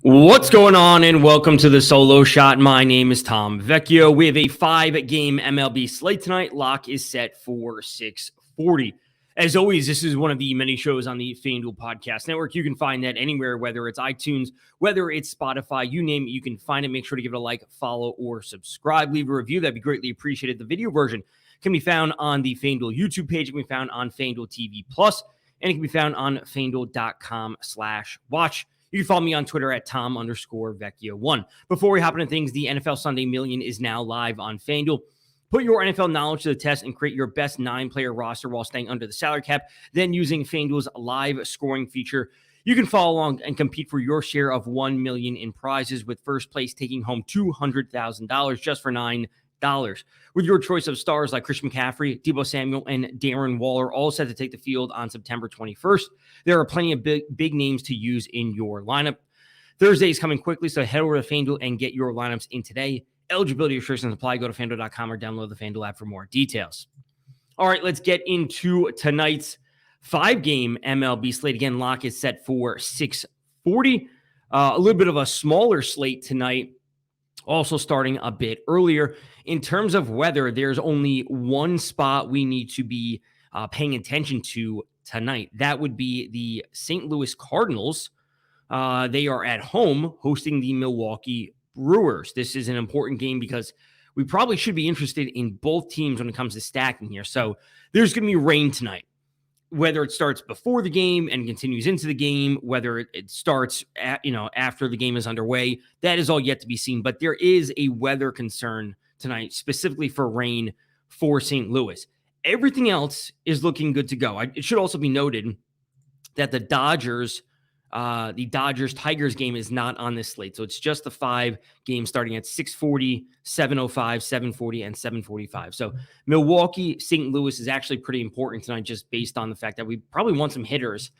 What's going on, and welcome to the Solo Shot. My name is Tom Vecchio. We have a 5-game MLB slate tonight. Lock is set for 6:40. As always, this is one of the many shows on the FanDuel Podcast Network. You can find that anywhere, whether it's iTunes, whether it's Spotify, you name it, you can find it. Make sure to give it a like, follow, or subscribe. Leave a review. That'd be greatly appreciated. The video version can be found on the FanDuel YouTube page. It can be found on FanDuel TV Plus, and it can be found on FanDuel.com/watch. You can follow me on Twitter at Tom_Vecchio1. Before we hop into things, the NFL Sunday Million is now live on FanDuel. Put your NFL knowledge to the test and create your best 9-player roster while staying under the salary cap. Then using FanDuel's live scoring feature, you can follow along and compete for your share of $1 million in prizes, with first place taking home $200,000 just for $9. With your choice of stars like Christian McCaffrey, Deebo Samuel, and Darren Waller all set to take the field on September 21st, there are plenty of big names to use in your lineup. Thursday is coming quickly, so head over to FanDuel and get your lineups in today. Eligibility restrictions apply. Go to FanDuel.com or download the FanDuel app for more details. All right, let's get into tonight's 5-game MLB slate. Again, lock is set for 6:40. A little bit of a smaller slate tonight. Also starting a bit earlier. In terms of weather, there's only one spot we need to be paying attention to tonight. That would be the St. Louis Cardinals. They are at home hosting the Milwaukee Brewers. This is an important game because we probably should be interested in both teams when it comes to stacking here. So there's going to be rain tonight. Whether it starts before the game and continues into the game, whether it starts after the game is underway, that is all yet to be seen. But there is a weather concern tonight, specifically for rain for St. Louis. Everything else is looking good to go. It should also be noted that the Dodgers-Tigers game is not on this slate. So it's just the 5 games starting at 6:40, 7:05, 7:40, and 7:45. So Milwaukee, St. Louis is actually pretty important tonight, just based on the fact that we probably want some hitters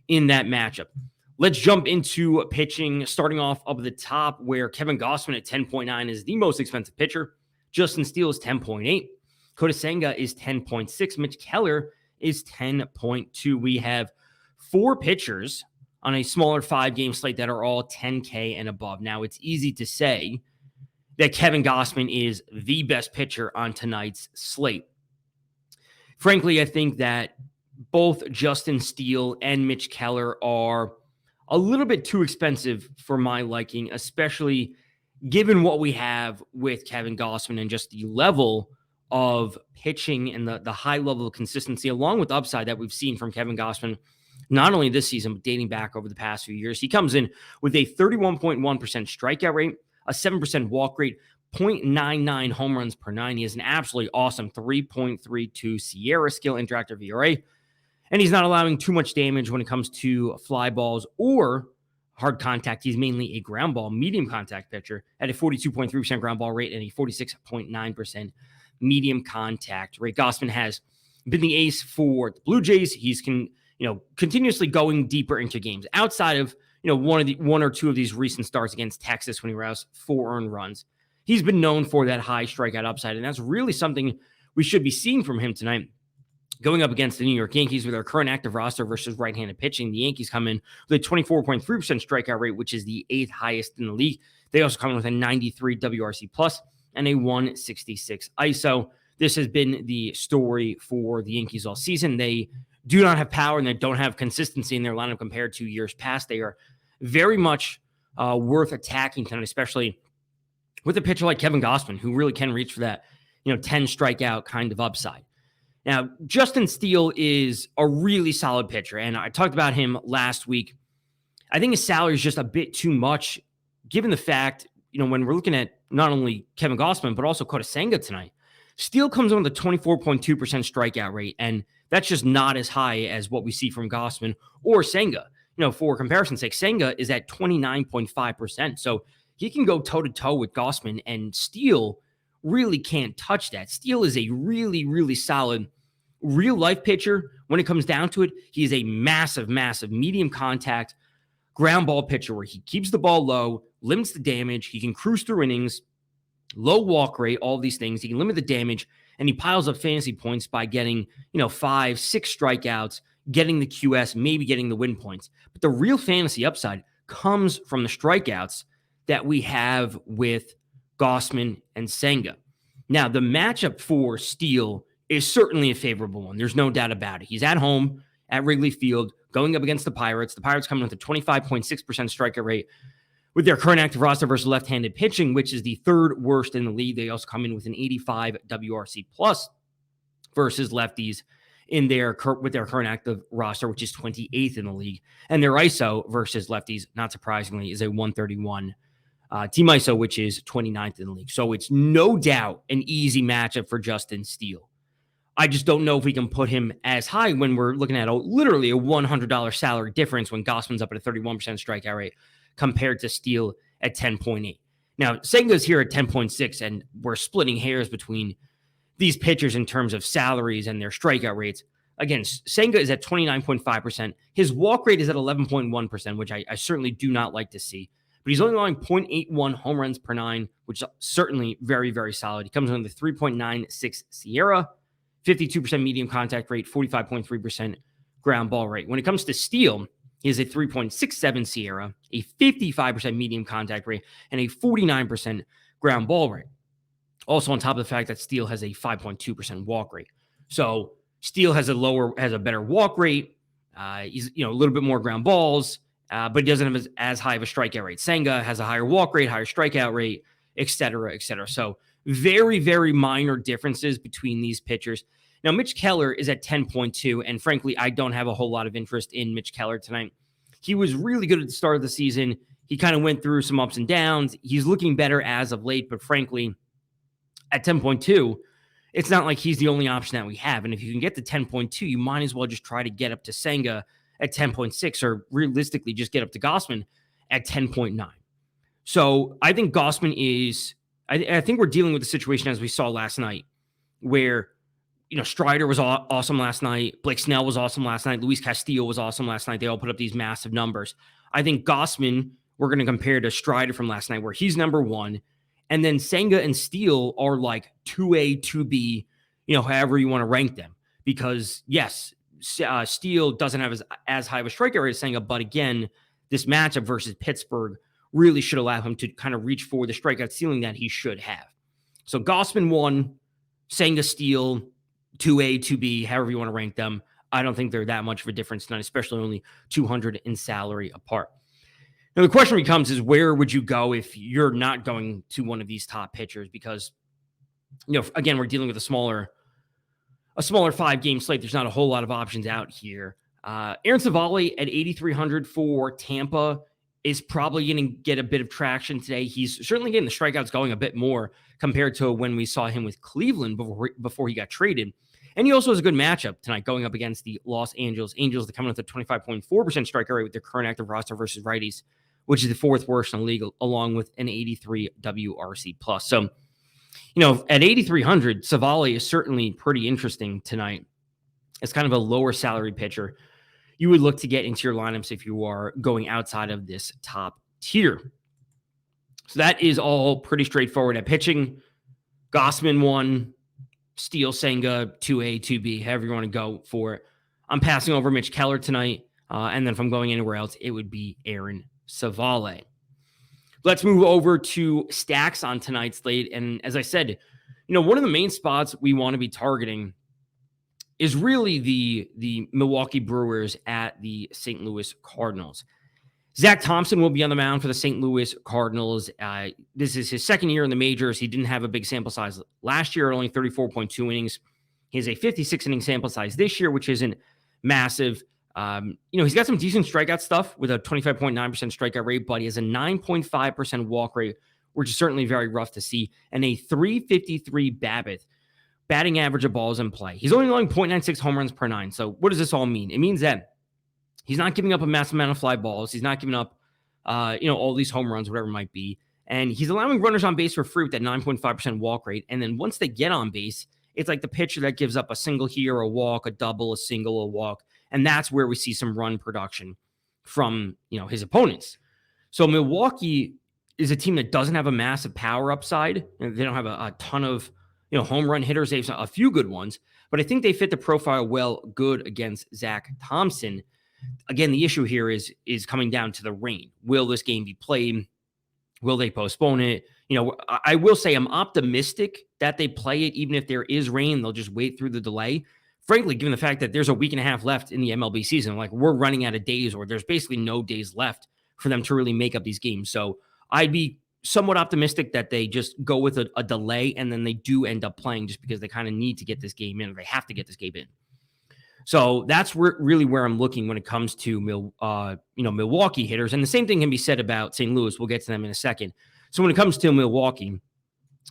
in that matchup. Let's jump into pitching, starting off up at the top, where Kevin Gausman at 10.9 is the most expensive pitcher. Justin Steele is 10.8. Kota Senga is 10.6. Mitch Keller is 10.2. We have 4 pitchers on a smaller 5-game slate that are all 10K and above. Now, it's easy to say that Kevin Gausman is the best pitcher on tonight's slate. Frankly, I think that both Justin Steele and Mitch Keller are a little bit too expensive for my liking, especially given what we have with Kevin Gausman and just the level of pitching and the high level of consistency, along with upside that we've seen from Kevin Gausman, not only this season, but dating back over the past few years. He comes in with a 31.1% strikeout rate, a 7% walk rate, 0.99 home runs per 9. He has an absolutely awesome 3.32 Sierra skill interactive ERA, and he's not allowing too much damage when it comes to fly balls or hard contact. He's mainly a ground ball, medium contact pitcher at a 42.3% ground ball rate and a 46.9% medium contact rate. Gausman has been the ace for the Blue Jays. He's continuously going deeper into games outside of, one or two of these recent starts against Texas when he roused 4 earned runs. He's been known for that high strikeout upside, and that's really something we should be seeing from him tonight. Going up against the New York Yankees with our current active roster versus right-handed pitching, the Yankees come in with a 24.3% strikeout rate, which is the 8th highest in the league. They also come in with a 93 WRC plus and a 166 ISO. This has been the story for the Yankees all season. They do not have power and they don't have consistency in their lineup compared to years past. They are very much worth attacking tonight, especially with a pitcher like Kevin Gausman, who really can reach for that, 10 strikeout kind of upside. Now, Justin Steele is a really solid pitcher, and I talked about him last week. I think his salary is just a bit too much, given the fact, when we're looking at not only Kevin Gausman, but also Kota Senga tonight. Steele comes in with a 24.2% strikeout rate, and that's just not as high as what we see from Gausman or Senga. For comparison's sake, Senga is at 29.5%, so he can go toe-to-toe with Gausman, and Steele really can't touch that. Steele is a really, really solid real-life pitcher. When it comes down to it, he is a massive, massive medium contact ground ball pitcher where he keeps the ball low, limits the damage, he can cruise through innings, low walk rate, all these things. He can limit the damage, and he piles up fantasy points by getting, 5, 6 strikeouts, getting the QS, maybe getting the win points. But the real fantasy upside comes from the strikeouts that we have with Gausman and Senga. Now, the matchup for Steele is certainly a favorable one. There's no doubt about it. He's at home at Wrigley Field going up against the Pirates. The Pirates coming with a 25.6% strikeout rate with their current active roster versus left-handed pitching, which is the third worst in the league. They also come in with an 85 WRC plus versus lefties in with their current active roster, which is 28th in the league. And their ISO versus lefties, not surprisingly, is a 131 team ISO, which is 29th in the league. So it's no doubt an easy matchup for Justin Steele. I just don't know if we can put him as high when we're looking at literally a $100 salary difference when Gausman's up at a 31% strikeout rate compared to Steele at 10.8. Now, Senga's here at 10.6, and we're splitting hairs between these pitchers in terms of salaries and their strikeout rates. Again, Senga is at 29.5%. His walk rate is at 11.1%, which I certainly do not like to see. But he's only allowing 0.81 home runs per nine, which is certainly very, very solid. He comes in with a 3.96 Sierra, 52% medium contact rate, 45.3% ground ball rate. When it comes to Steele, he has a 3.67 Sierra, a 55% medium contact rate, and a 49% ground ball rate. Also, on top of the fact that Steele has a 5.2% walk rate. So Steele has a better walk rate. He's a little bit more ground balls, but he doesn't have as high of a strikeout rate. Senga has a higher walk rate, higher strikeout rate, et cetera, et cetera. So very, very minor differences between these pitchers. Now, Mitch Keller is at 10.2, and frankly, I don't have a whole lot of interest in Mitch Keller tonight. He was really good at the start of the season. He kind of went through some ups and downs. He's looking better as of late, but frankly, at 10.2, it's not like he's the only option that we have. And if you can get to 10.2, you might as well just try to get up to Senga at 10.6, or realistically just get up to Gausman at 10.9. So I think Gausman is, I think we're dealing with the situation as we saw last night, where Strider was awesome last night. Blake Snell was awesome last night. Luis Castillo was awesome last night. They all put up these massive numbers. I think Gausman, we're going to compare to Strider from last night, where he's number one. And then Senga and Steele are like 2A, 2B, however you want to rank them. Because, yes, Steele doesn't have as high of a strikeout rate as Senga, but again, this matchup versus Pittsburgh really should allow him to kind of reach for the strikeout ceiling that he should have. So Gausman 1, Senga, Steele 2A, 2B, however you want to rank them. I don't think they're that much of a difference tonight, especially only 200 in salary apart. Now, the question becomes is where would you go if you're not going to one of these top pitchers? Because, again, we're dealing with a smaller 5-game slate. There's not a whole lot of options out here. Aaron Savali at 8,300 for Tampa is probably going to get a bit of traction today. He's certainly getting the strikeouts going a bit more compared to when we saw him with Cleveland before he got traded. And he also has a good matchup tonight going up against the Los Angeles Angels. They're coming with a 25.4% strikeout rate with their current active roster versus righties, which is the fourth worst in the league, along with an 83 WRC plus. So, at 8,300, Savali is certainly pretty interesting tonight. It's kind of a lower salary pitcher you would look to get into your lineups if you are going outside of this top tier. So that is all pretty straightforward at pitching. Gausman 1, Steele, Senga 2A, 2B, however you want to go for it. I'm passing over Mitch Keller tonight. And then if I'm going anywhere else, it would be Aaron Savali. Let's move over to stacks on tonight's slate. And as I said, one of the main spots we want to be targeting is really the Milwaukee Brewers at the St. Louis Cardinals. Zach Thompson will be on the mound for the St. Louis Cardinals. This is his second year in the majors. He didn't have a big sample size last year at only 34.2 innings. He has a 56-inning sample size this year, which isn't massive. He's got some decent strikeout stuff with a 25.9% strikeout rate, but he has a 9.5% walk rate, which is certainly very rough to see, and a 353 BABIP, batting average of balls in play. He's only allowing 0.96 home runs per nine. So what does this all mean? It means that he's not giving up a massive amount of fly balls. He's not giving up, all these home runs, whatever it might be. And he's allowing runners on base for free with that 9.5% walk rate. And then once they get on base, it's like the pitcher that gives up a single here, a walk, a double, a single, a walk. And that's where we see some run production from, his opponents. So Milwaukee is a team that doesn't have a massive power upside. They don't have a ton of, home run hitters. They have a few good ones, but I think they fit the profile well good against Zach Thompson. Again, the issue here is coming down to the rain. Will this game be played? Will they postpone it? I will say I'm optimistic that they play it, even if there is rain. They'll just wait through the delay. Frankly, given the fact that there's a week and a half left in the MLB season, like we're running out of days, or there's basically no days left for them to really make up these games. So I'd be somewhat optimistic that they just go with a delay, and then they do end up playing just because they kind of need to get this game in, or they have to get this game in. So that's really where I'm looking when it comes to Milwaukee hitters. And the same thing can be said about St. Louis. We'll get to them in a second. So when it comes to Milwaukee,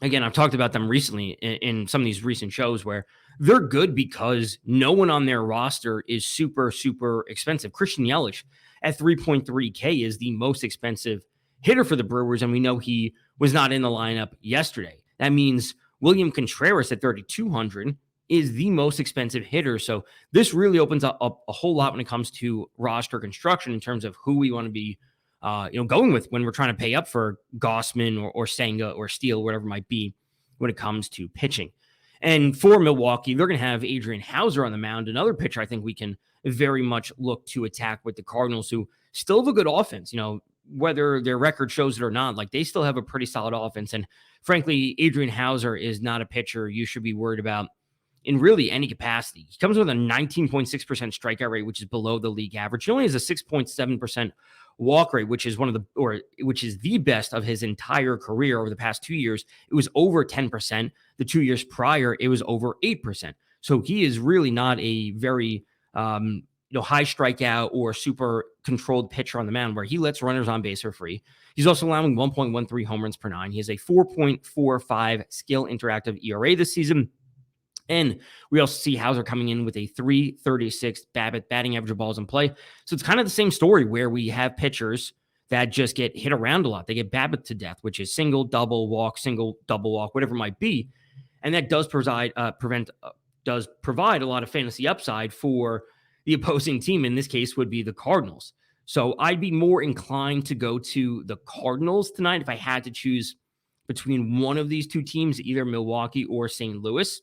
again, I've talked about them recently in some of these recent shows where they're good because no one on their roster is super, super expensive. Christian Yelich at 3.3K is the most expensive hitter for the Brewers, and we know he was not in the lineup yesterday. That means William Contreras at 3,200 is the most expensive hitter. So this really opens up a whole lot when it comes to roster construction in terms of who we want to be going with when we're trying to pay up for Gossman or Senga or Steele, whatever it might be when it comes to pitching. And for Milwaukee, they're going to have Adrian Hauser on the mound, another pitcher I think we can very much look to attack with the Cardinals, who still have a good offense. Whether their record shows it or not, like they still have a pretty solid offense. And frankly, Adrian Hauser is not a pitcher you should be worried about in really any capacity. He comes with a 19.6% strikeout rate, which is below the league average. He only has a 6.7% walk rate, which is which is the best of his entire career over the past 2 years. It was over 10%. The 2 years prior, it was over 8%. So he is really not a very high strikeout or super controlled pitcher on the mound where he lets runners on base for free. He's also allowing 1.13 home runs per nine. He has a 4.45 skill interactive ERA this season. And we also see Hauser coming in with a 3.36 BABIP batting average of balls in play. So it's kind of the same story where we have pitchers that just get hit around a lot. They get BABIP to death, which is single, double walk, whatever it might be. And that does provide a lot of fantasy upside for the opposing team. In this case would be the Cardinals. So I'd be more inclined to go to the Cardinals tonight if I had to choose between one of these two teams, either Milwaukee or St. Louis.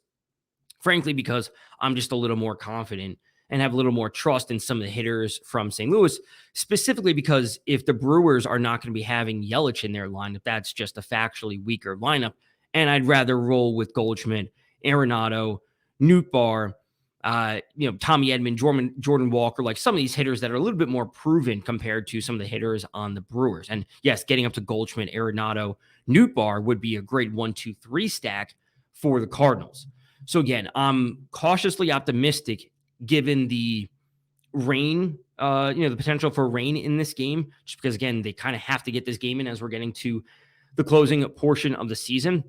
Frankly, because I'm just a little more confident and have a little more trust in some of the hitters from St. Louis, specifically because if the Brewers are not going to be having Yelich in their lineup, that's just a factually weaker lineup. And I'd rather roll with Goldschmidt, Arenado, Nootbaar, Tommy Edman, Jordan Walker, like some of these hitters that are a little bit more proven compared to some of the hitters on the Brewers. And yes, getting up to Goldschmidt, Arenado, Nootbaar would be a great 1-2-3 stack for the Cardinals. So again, I'm cautiously optimistic given the rain, the potential for rain in this game, just because, again, they kind of have to get this game in as we're getting to the closing portion of the season.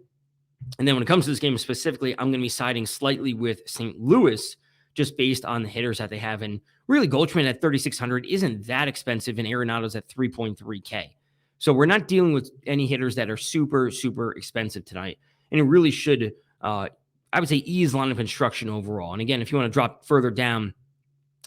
And then when it comes to this game specifically, I'm going to be siding slightly with St. Louis just based on the hitters that they have. And really, Goldschmidt at 3,600 isn't that expensive, and Arenado's at 3.3K. So we're not dealing with any hitters that are super, super expensive tonight. And it really should I would say ease lineup construction overall. And again, if you want to drop further down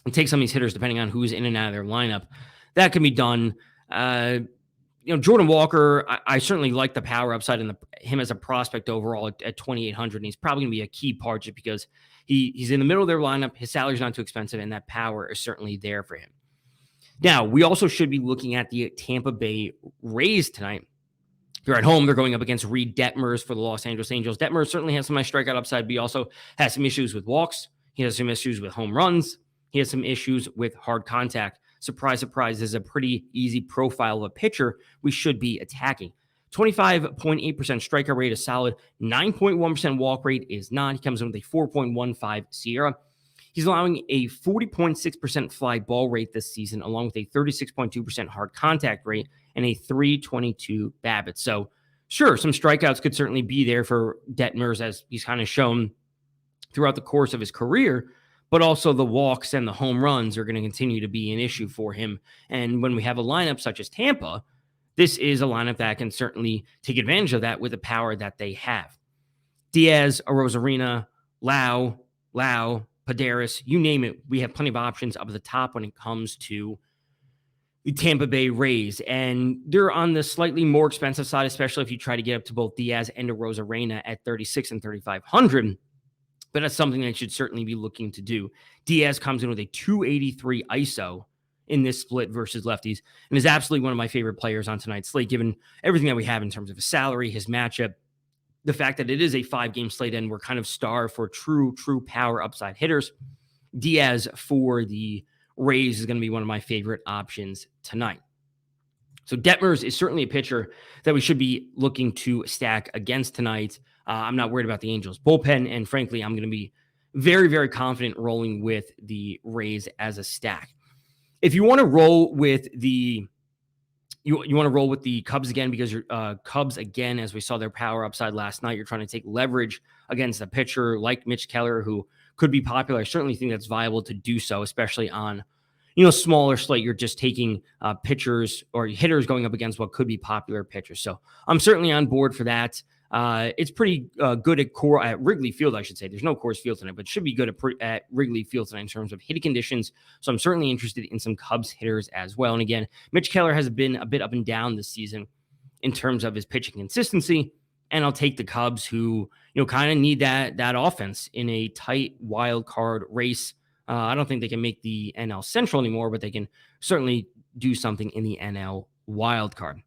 and take some of these hitters, depending on who's in and out of their lineup, that can be done. Jordan Walker, I certainly like the power upside in him as a prospect overall at 2,800. And he's probably going to be a key part just because he's in the middle of their lineup. His salary's not too expensive, and that power is certainly there for him. Now, we also should be looking at the Tampa Bay Rays tonight. If you're at home, they're going up against Reed Detmers for the Los Angeles Angels. Detmers certainly has some nice strikeout upside, but he also has some issues with walks. He has some issues with home runs. He has some issues with hard contact. Surprise, surprise, this is a pretty easy profile of a pitcher we should be attacking. 25.8% strikeout rate is solid. 9.1% walk rate is not. He comes in with a 4.15 SIERA. He's allowing a 40.6% fly ball rate this season, along with a 36.2% hard contact rate and a 3.22 BABIP. So, sure, some strikeouts could certainly be there for Detmers, as he's kind of shown throughout the course of his career, but also the walks and the home runs are going to continue to be an issue for him. And when we have a lineup such as Tampa, this is a lineup that can certainly take advantage of that with the power that they have. Diaz, Arozarena, Lau, Padaris, you name it. We have plenty of options up at the top when it comes to the Tampa Bay Rays. And they're on the slightly more expensive side, especially if you try to get up to both Diaz and Arozarena at 36 and 3,500. But that's something that you should certainly be looking to do. Diaz comes in with a 283 ISO in this split versus lefties, and is absolutely one of my favorite players on tonight's slate, given everything that we have in terms of his salary, his matchup, the fact that it is a 5-game slate and we're kind of starved for true power upside hitters. Diaz for the Rays is going to be one of my favorite options tonight. So Detmers is certainly a pitcher that we should be looking to stack against tonight. I'm not worried about the Angels bullpen, and frankly, I'm going to be very, very confident rolling with the Rays as a stack. If you want to roll with the you want to roll with the Cubs again, because your Cubs, again, as we saw their power upside last night, you're trying to take leverage against a pitcher like Mitch Keller, who could be popular. I certainly think that's viable to do so, especially on smaller slate. You're just taking pitchers or hitters going up against what could be popular pitchers. So I'm certainly on board for that. It's pretty good at Wrigley Field, I should say. There's no Coors Field tonight, but it should be good at Wrigley Field tonight in terms of hitting conditions. So I'm certainly interested in some Cubs hitters as well. And again, Mitch Keller has been a bit up and down this season in terms of his pitching consistency. And I'll take the Cubs, who kind of need that offense in a tight wild card race. I don't think they can make the NL Central anymore, but they can certainly do something in the NL wild card.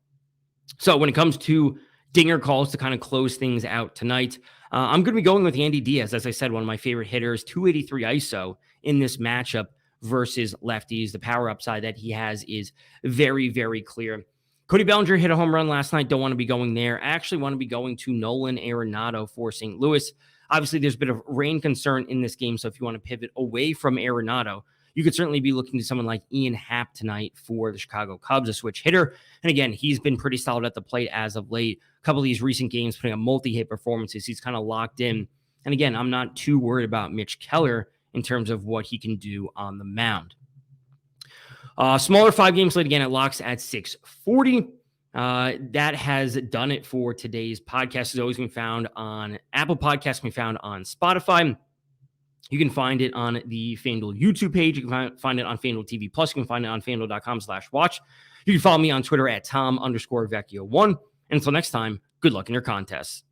So when it comes to dinger calls to kind of close things out tonight, I'm going to be going with Andy Diaz. As I said, one of my favorite hitters, 283 ISO in this matchup versus lefties. The power upside that he has is very, very clear. Cody Bellinger hit a home run last night. Don't want to be going there. I actually want to be going to Nolan Arenado for St. Louis. Obviously, there's a bit of rain concern in this game, so if you want to pivot away from Arenado, you could certainly be looking to someone like Ian Happ tonight for the Chicago Cubs, a switch hitter. And again, he's been pretty solid at the plate as of late. A couple of these recent games, putting up multi-hit performances. He's kind of locked in. And again, I'm not too worried about Mitch Keller in terms of what he can do on the mound. Smaller 5-game slate, again, it locks at 640. That has done it for today's podcast. It's always been found on Apple Podcasts, can be found on Spotify. You can find it on the FanDuel YouTube page. You can find it on FanDuel TV Plus. You can find it on FanDuel.com/watch. You can follow me on Twitter at Tom_Vecchio1. And until next time, good luck in your contests.